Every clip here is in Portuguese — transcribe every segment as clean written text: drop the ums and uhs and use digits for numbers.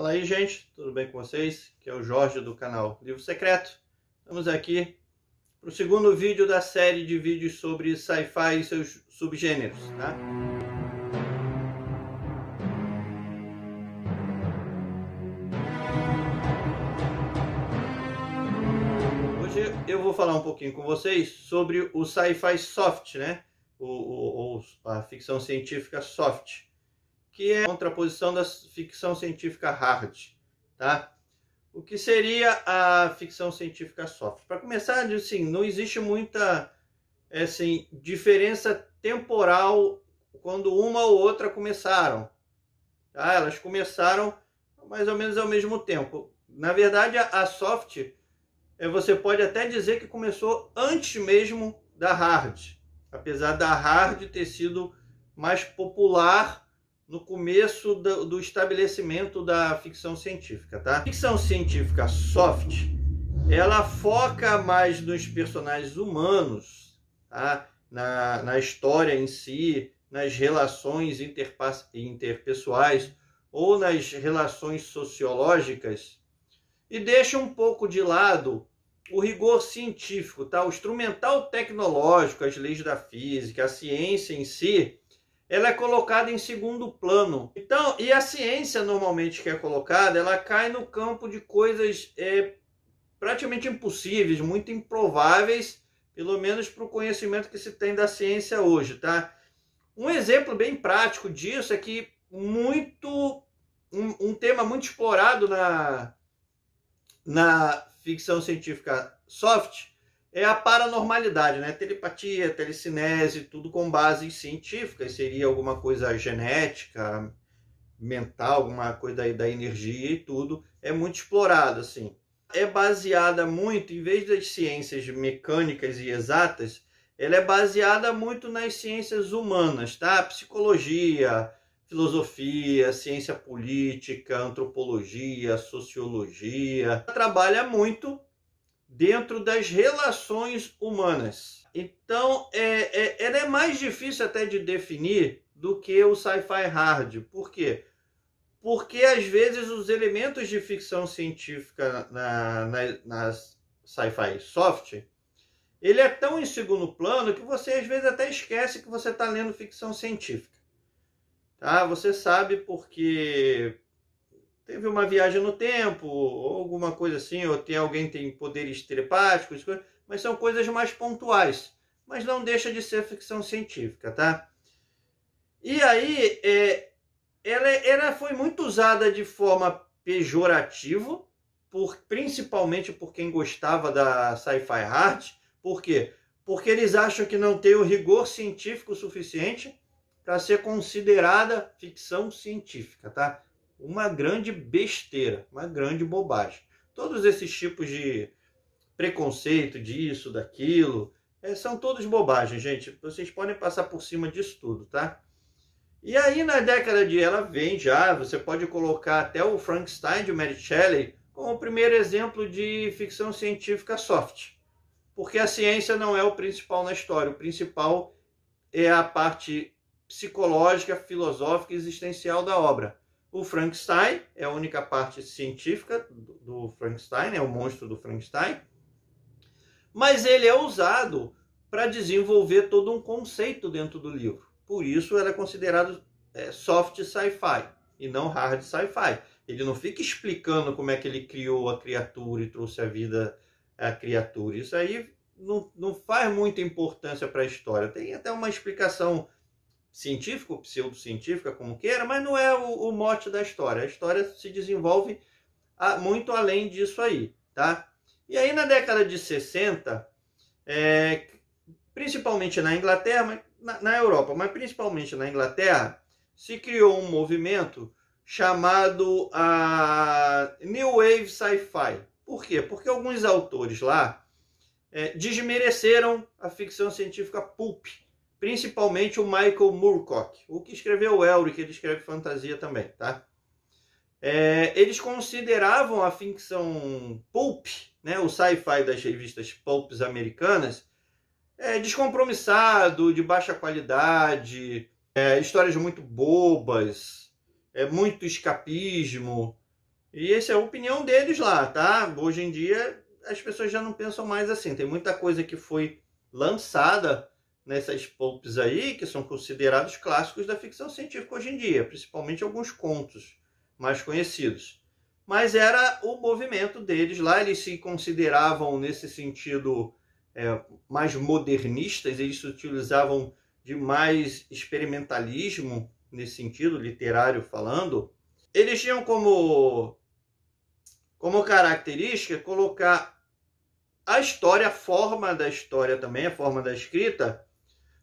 Fala aí, gente, tudo bem com vocês? Aqui é o Jorge do canal Livro Secreto. Estamos aqui para o segundo vídeo da série de vídeos sobre sci-fi e seus subgêneros, tá? Hoje eu vou falar um pouquinho com vocês sobre o sci-fi soft, né? Ou a ficção científica soft, que é a contraposição da ficção científica hard, tá? O que seria a ficção científica soft? Para começar, assim, não existe muita diferença temporal quando uma ou outra começaram, tá? Elas começaram mais ou menos ao mesmo tempo. Na verdade, a soft, você pode até dizer que começou antes mesmo da hard, apesar da hard ter sido mais popular no começo do estabelecimento da ficção científica, tá? A ficção científica soft, ela foca mais nos personagens humanos, tá? Na história em si, nas relações interpessoais ou nas relações sociológicas, e deixa um pouco de lado o rigor científico, tá? O instrumental tecnológico, as leis da física, a ciência em si, ela é colocada em segundo plano. Então, e a ciência normalmente que é colocada, ela cai no campo de coisas praticamente impossíveis, muito improváveis, pelo menos para o conhecimento que se tem da ciência hoje, tá? Um exemplo bem prático disso é que um tema muito explorado na ficção científica soft é a paranormalidade, né? Telepatia, telecinese, tudo com bases científicas. Seria alguma coisa genética, mental, alguma coisa da energia e tudo. É muito explorado, assim. É baseada muito, em vez das ciências mecânicas e exatas, ela é baseada muito nas ciências humanas, tá? Psicologia, filosofia, ciência política, antropologia, sociologia. Ela trabalha muito dentro das relações humanas. Então, ela é mais difícil até de definir do que o sci-fi hard. Por quê? Porque, às vezes, os elementos de ficção científica na sci-fi soft, ele é tão em segundo plano que você, às vezes, até esquece que você está lendo ficção científica. Tá? Você sabe porque teve uma viagem no tempo, ou alguma coisa assim, ou alguém tem poderes telepáticos, mas são coisas mais pontuais. Mas não deixa de ser ficção científica, tá? E aí, ela foi muito usada de forma pejorativa, principalmente por quem gostava da sci-fi hard. Por quê? Porque eles acham que não tem o rigor científico suficiente para ser considerada ficção científica, tá? Uma grande besteira, uma grande bobagem. Todos esses tipos de preconceito, disso, daquilo, são todos bobagens, gente. Vocês podem passar por cima disso tudo, tá? E aí, na década ela vem já, você pode colocar até o Frankenstein de Mary Shelley como o primeiro exemplo de ficção científica soft. Porque a ciência não é o principal na história. O principal é a parte psicológica, filosófica e existencial da obra. O Frankenstein é a única parte científica do Frankenstein, é o monstro do Frankenstein, mas ele é usado para desenvolver todo um conceito dentro do livro. Por isso ela é considerada soft sci-fi e não hard sci-fi. Ele não fica explicando como é que ele criou a criatura e trouxe a vida à criatura. Isso aí não faz muita importância para a história. Tem até uma explicação científica ou pseudocientífica, como queira, mas não é o mote da história. A história se desenvolve muito além disso aí, tá? E aí na década de 60, principalmente na Inglaterra, na Europa, mas principalmente na Inglaterra, se criou um movimento chamado New Wave Sci-Fi. Por quê? Porque alguns autores lá desmereceram a ficção científica pulp, principalmente o Michael Moorcock, o que escreveu o Elric, ele escreve fantasia também, tá? Eles consideravam a ficção pulp, né, o sci-fi das revistas pulps americanas, descompromissado, de baixa qualidade, histórias muito bobas, muito escapismo. E essa é a opinião deles lá, tá? Hoje em dia as pessoas já não pensam mais assim. Tem muita coisa que foi lançada nessas pulps aí que são considerados clássicos da ficção científica hoje em dia, principalmente alguns contos mais conhecidos. Mas era o movimento deles lá, eles se consideravam nesse sentido mais modernistas, eles utilizavam de mais experimentalismo nesse sentido, literário falando. Eles tinham como característica colocar a história, a forma da história também, a forma da escrita,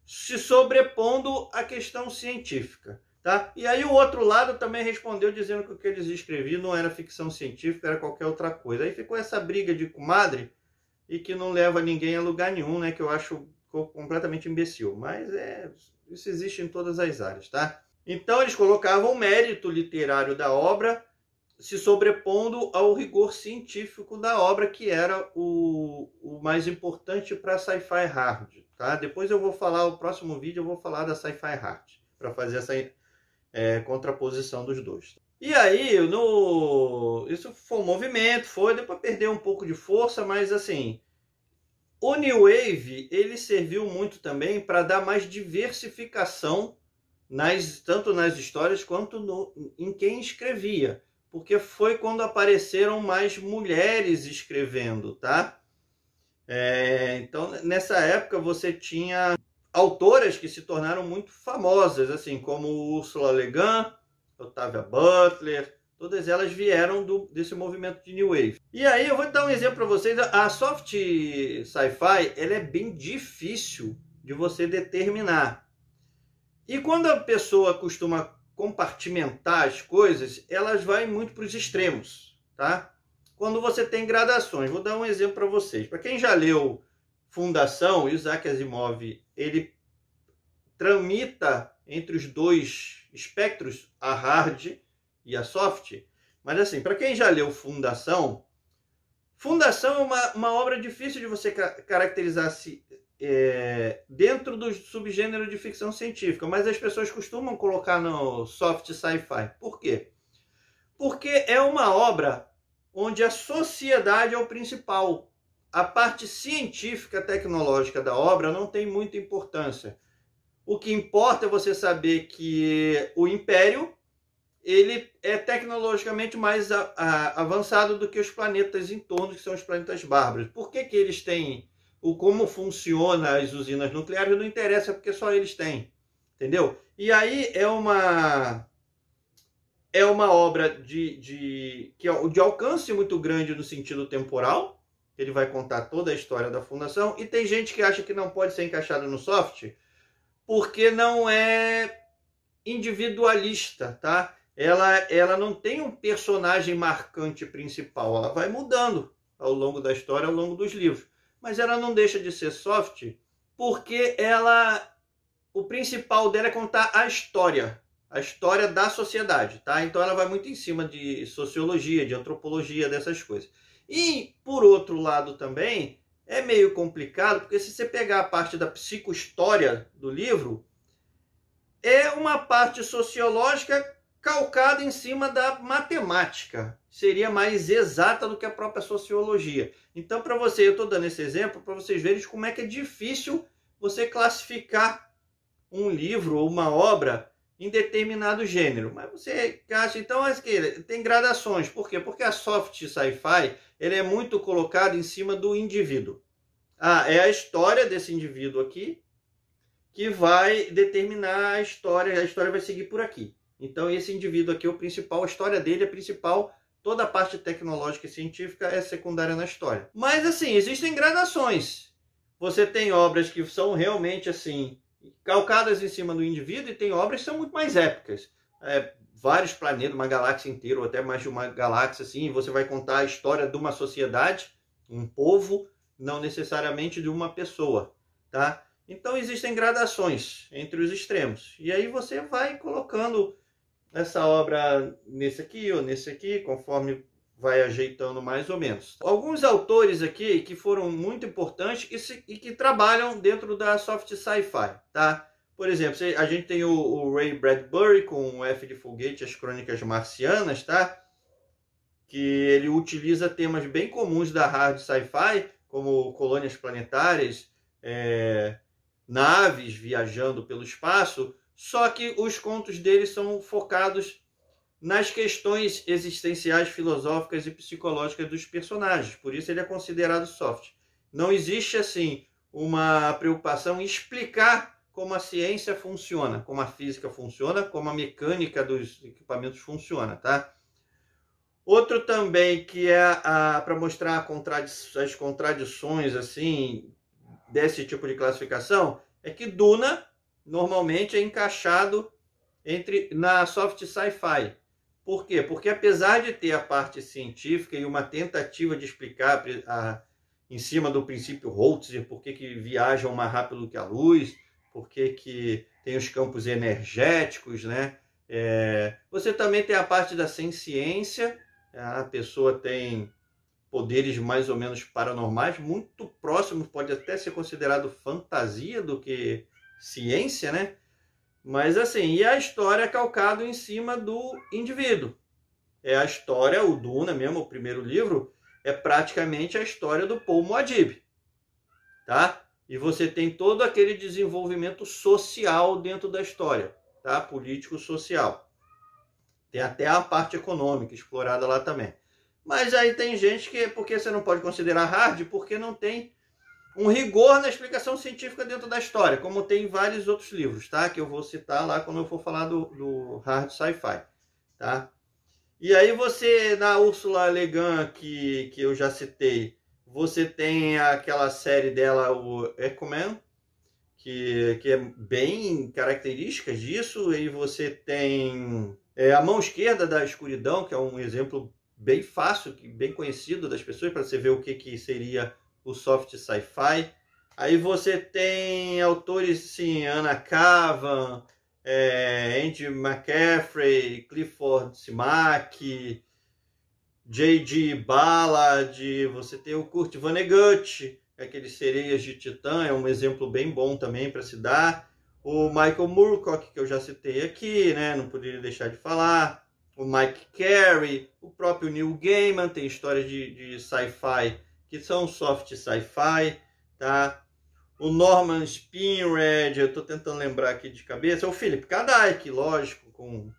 se sobrepondo à questão científica. Tá? E aí o outro lado também respondeu dizendo que o que eles escreviam não era ficção científica, era qualquer outra coisa. Aí ficou essa briga de comadre e que não leva ninguém a lugar nenhum, né? Que eu acho completamente imbecil. Mas isso existe em todas as áreas, tá? Então eles colocavam o mérito literário da obra se sobrepondo ao rigor científico da obra, que era o mais importante para Sci-Fi Hard. Tá? Depois eu vou falar, o próximo vídeo eu vou falar da Sci-Fi Hard, para fazer essa contraposição dos dois. E aí, isso foi um movimento, depois perdeu um pouco de força, mas assim, o New Wave, ele serviu muito também para dar mais diversificação, tanto nas histórias quanto em quem escrevia. Porque foi quando apareceram mais mulheres escrevendo, tá? Então, nessa época, você tinha autoras que se tornaram muito famosas, assim, como Ursula Le Guin, Octavia Butler, todas elas vieram desse movimento de New Wave. E aí, eu vou dar um exemplo para vocês. A soft sci-fi, ela é bem difícil de você determinar. E quando a pessoa costuma compartimentar as coisas, elas vão muito para os extremos, tá? Quando você tem gradações, vou dar um exemplo para vocês. Para quem já leu Fundação, Isaac Asimov, ele tramita entre os dois espectros, a hard e a soft. Mas assim, para quem já leu Fundação é uma obra difícil de você caracterizar dentro do subgênero de ficção científica, mas as pessoas costumam colocar no soft sci-fi. Por quê? Porque é uma obra onde a sociedade é o principal. A parte científica, tecnológica da obra não tem muita importância. O que importa é você saber que o Império ele é tecnologicamente mais avançado do que os planetas em torno, que são os planetas bárbaros. Por que eles têm como funciona as usinas nucleares não interessa, porque só eles têm, entendeu? E aí é uma obra de alcance muito grande no sentido temporal. Ele vai contar toda a história da Fundação, e tem gente que acha que não pode ser encaixada no soft porque não é individualista, tá? Ela não tem um personagem marcante principal, ela vai mudando ao longo da história, ao longo dos livros. Mas ela não deixa de ser soft, porque o principal dela é contar a história da sociedade, tá? Então ela vai muito em cima de sociologia, de antropologia, dessas coisas. E, por outro lado também, é meio complicado, porque se você pegar a parte da psicohistória do livro, é uma parte sociológica calcada em cima da matemática. Seria mais exata do que a própria sociologia. Então, para você, eu estou dando esse exemplo para vocês verem como é que é difícil você classificar um livro ou uma obra em determinado gênero. Mas você acha, então, tem gradações. Por quê? Porque a soft sci-fi ele é muito colocado em cima do indivíduo. É a história desse indivíduo aqui que vai determinar a história vai seguir por aqui. Então esse indivíduo aqui é o principal, a história dele é principal, toda a parte tecnológica e científica é secundária na história. Mas assim, existem gradações. Você tem obras que são realmente assim, calcadas em cima do indivíduo, e tem obras que são muito mais épicas. Vários planetas, uma galáxia inteira, ou até mais de uma galáxia, assim, e você vai contar a história de uma sociedade, um povo, não necessariamente de uma pessoa, tá? Então existem gradações entre os extremos. E aí você vai colocando essa obra nesse aqui ou nesse aqui, conforme vai ajeitando mais ou menos. Alguns autores aqui que foram muito importantes e que trabalham dentro da soft sci-fi, tá? Por exemplo, a gente tem o Ray Bradbury com o F de Foguete, As Crônicas Marcianas, tá? que ele utiliza temas bem comuns da hard sci-fi, como colônias planetárias, naves viajando pelo espaço, só que os contos dele são focados nas questões existenciais, filosóficas e psicológicas dos personagens. Por isso ele é considerado soft. Não existe, assim, uma preocupação em explicar como a ciência funciona, como a física funciona, como a mecânica dos equipamentos funciona, tá? Outro também que é para mostrar as contradições, assim, desse tipo de classificação, é que Duna normalmente é encaixado na soft sci-fi. Por quê? Porque apesar de ter a parte científica e uma tentativa de explicar em cima do princípio Holtzer, por que viajam mais rápido que a luz, por que tem os campos energéticos, né? Você também tem a parte da ciência, a pessoa tem poderes mais ou menos paranormais, muito próximos, pode até ser considerado fantasia do que ciência, né? Mas assim, e a história é calcada em cima do indivíduo. A história, o Duna mesmo, o primeiro livro, é praticamente a história do Paul Muad'Dib, tá? E você tem todo aquele desenvolvimento social dentro da história, tá? Político-social. Tem até a parte econômica explorada lá também. Mas aí tem gente que, porque você não pode considerar hard, porque não tem um rigor na explicação científica dentro da história, como tem em vários outros livros, tá? Que eu vou citar lá quando eu for falar do hard sci-fi, tá? E aí você, na Ursula Le Guin, que eu já citei, você tem aquela série dela, o Echo-Man, que é bem característica disso, e você tem A Mão Esquerda da Escuridão, que é um exemplo bem fácil, bem conhecido das pessoas, para você ver o que seria o soft sci-fi. Aí você tem autores assim, Anna Kavan, Andy McCaffrey, Clifford Simak, J.G. Ballard, você tem o Kurt Vonnegut, aqueles Sereias de Titã, é um exemplo bem bom também para se dar. O Michael Moorcock, que eu já citei aqui, né? Não poderia deixar de falar. O Mike Carey, o próprio Neil Gaiman, tem histórias de sci-fi que são soft sci-fi, tá? O Norman Spinrad, eu estou tentando lembrar aqui de cabeça, o Philip K. Dick, lógico, com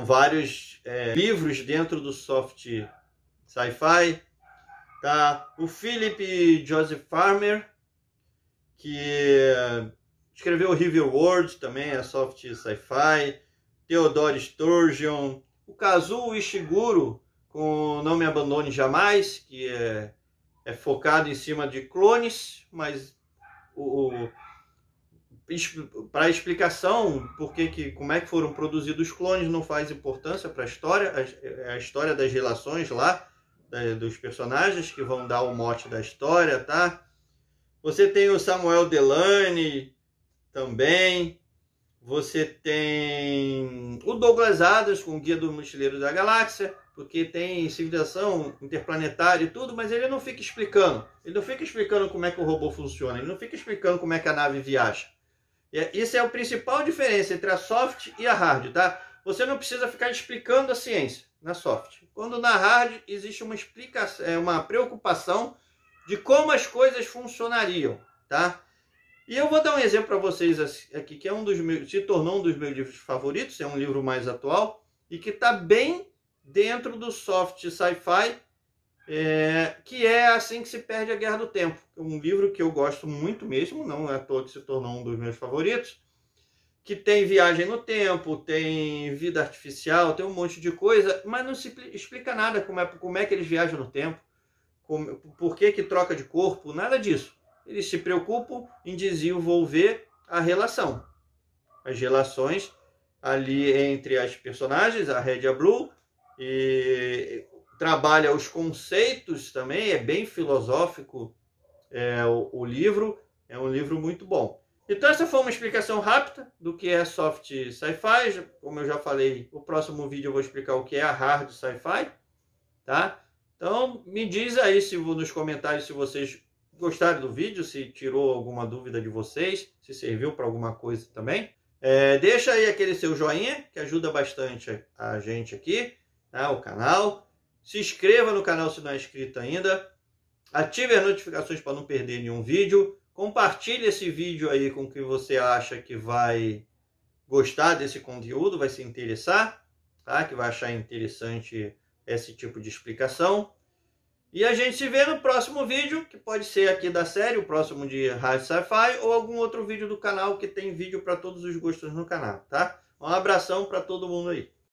vários livros dentro do soft sci-fi, tá? O Philip Joseph Farmer, que escreveu River World, também é soft sci-fi. Theodore Sturgeon, o Kazuo Ishiguro, com Não Me Abandone Jamais, que é focado em cima de clones, mas para a explicação como é que foram produzidos os clones não faz importância para a história, a história das relações lá, dos personagens que vão dar o mote da história, tá? Você tem o Samuel Delany também. Você tem o Douglas Adams com o Guia do Mochileiro da Galáxia, porque tem civilização interplanetária e tudo, mas ele não fica explicando. Ele não fica explicando como é que o robô funciona, ele não fica explicando como é que a nave viaja. Isso é a principal diferença entre a soft e a hard, tá? Você não precisa ficar explicando a ciência na soft. Quando na hard existe uma explicação, uma preocupação de como as coisas funcionariam, tá? E eu vou dar um exemplo para vocês aqui, que se tornou um dos meus livros favoritos, é um livro mais atual, e que está bem dentro do soft sci-fi, que é Assim que se Perde a Guerra do Tempo. Um livro que eu gosto muito mesmo, não é à toa que se tornou um dos meus favoritos, que tem viagem no tempo, tem vida artificial, tem um monte de coisa, mas não se explica nada como é que eles viajam no tempo, por que troca de corpo, nada disso. Eles se preocupam em desenvolver a relação. As relações ali entre as personagens, a Red e a Blue, e trabalha os conceitos também, é bem filosófico o livro, é um livro muito bom. Então essa foi uma explicação rápida do que é soft sci-fi. Como eu já falei, no próximo vídeo eu vou explicar o que é a hard sci-fi, tá? Então me diz aí nos comentários se vocês gostaram do vídeo, se tirou alguma dúvida de vocês, se serviu para alguma coisa também. Deixa aí aquele seu joinha, que ajuda bastante a gente aqui, tá? O canal. Se inscreva no canal se não é inscrito ainda. Ative as notificações para não perder nenhum vídeo. Compartilhe esse vídeo aí com quem você acha que vai gostar desse conteúdo, vai se interessar, tá? Que vai achar interessante esse tipo de explicação. E a gente se vê no próximo vídeo, que pode ser aqui da série, o próximo de Rádio Sci-Fi, ou algum outro vídeo do canal, que tem vídeo para todos os gostos no canal, tá? Um abração para todo mundo aí.